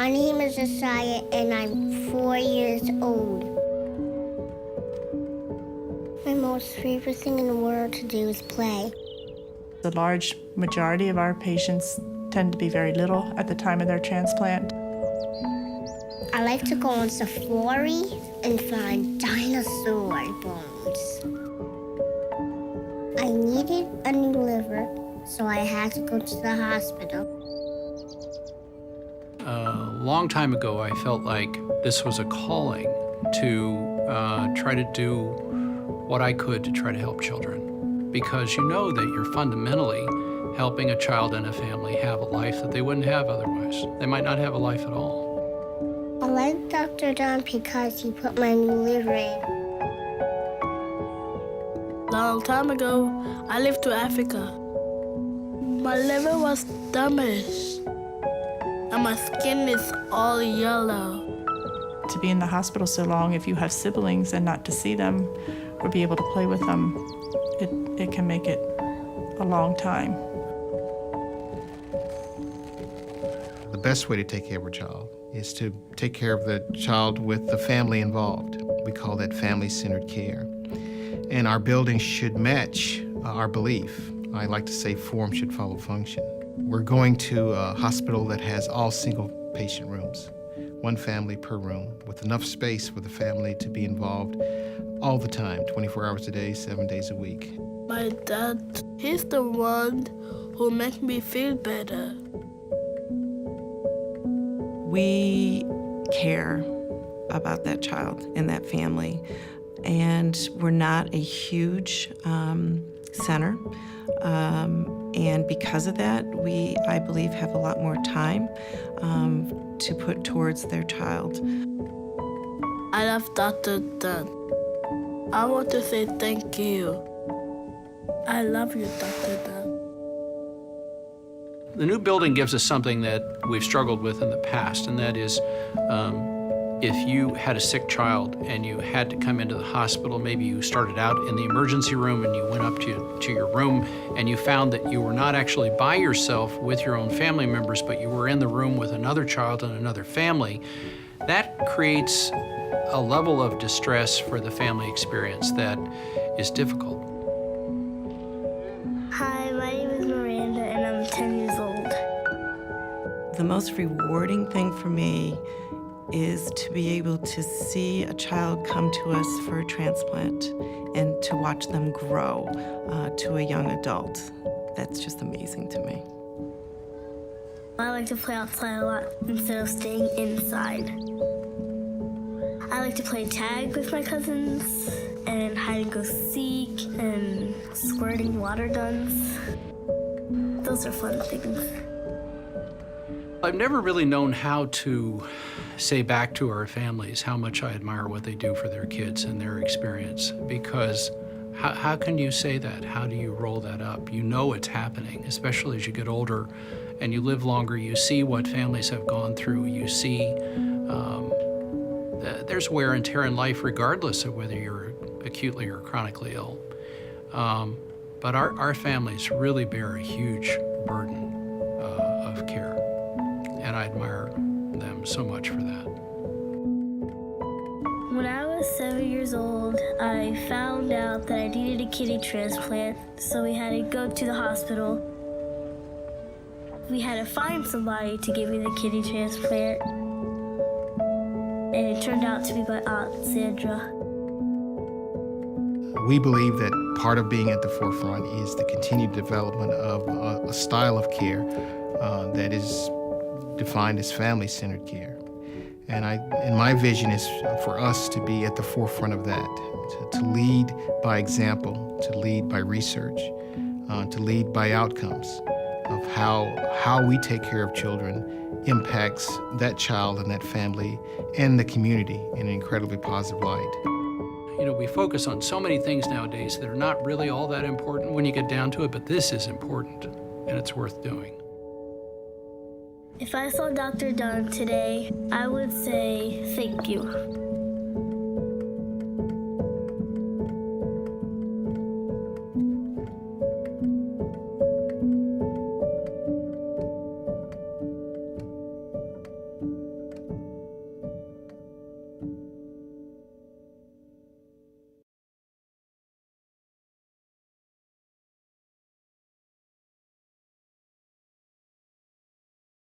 My name is Assiah, and I'm 4 years old. My most favorite thing in the world to do is play. The large majority of our patients tend to be very little at the time of their transplant. I like to go on safari and find dinosaur bones. I needed a new liver, so I had to go to the hospital. A long time ago, I felt like this was a calling to try to do what I could to try to help children. Because you know that you're fundamentally helping a child and a family have a life that they wouldn't have otherwise. They might not have a life at all. I like Dr. Don because he put my new liver in. Long time ago, I lived to Africa. My liver was damaged, and my skin is all yellow. To be in the hospital so long, if you have siblings and not to see them or be able to play with them, it can make it a long time. The best way to take care of a child is to take care of the child with the family involved. We call that family-centered care. And our building should match our belief. I like to say form should follow function. We're going to a hospital that has all single patient rooms, one family per room, with enough space for the family to be involved all the time, 24 hours a day, 7 days a week. My dad, he's the one who makes me feel better. We care about that child and that family, and we're not a huge center, and because of that, we, I believe, have a lot more time to put towards their child. I love Dr. Dunn. I want to say thank you. I love you, Dr. Dunn. The new building gives us something that we've struggled with in the past, and that is if you had a sick child and you had to come into the hospital, maybe you started out in the emergency room and you went up to your room and you found that you were not actually by yourself with your own family members, but you were in the room with another child and another family, that creates a level of distress for the family experience that is difficult. Hi, my name is Miranda, and I'm 10 years old. The most rewarding thing for me is to be able to see a child come to us for a transplant and to watch them grow to a young adult. That's just amazing to me. I like to play outside a lot instead of staying inside. I like to play tag with my cousins and hide and go seek and squirting water guns. Those are fun things. I've never really known how to say back to our families how much I admire what they do for their kids and their experience, because how can you say that? How do you roll that up? You know it's happening, especially as you get older and you live longer. You see what families have gone through. You see there's wear and tear in life regardless of whether you're acutely or chronically ill. But our families really bear a huge burden of care, and I admire them so much for that. When I was 7 years old, I found out that I needed a kidney transplant, so we had to go to the hospital. We had to find somebody to give me the kidney transplant, and it turned out to be my Aunt Sandra. We believe that part of being at the forefront is the continued development of a style of care that is defined as family-centered care. And my vision is for us to be at the forefront of that, to lead by example, to lead by research, to lead by outcomes of how we take care of children impacts that child and that family and the community in an incredibly positive light. You know, we focus on so many things nowadays that are not really all that important when you get down to it, but this is important, and it's worth doing. If I saw Dr. Dunn today, I would say thank you.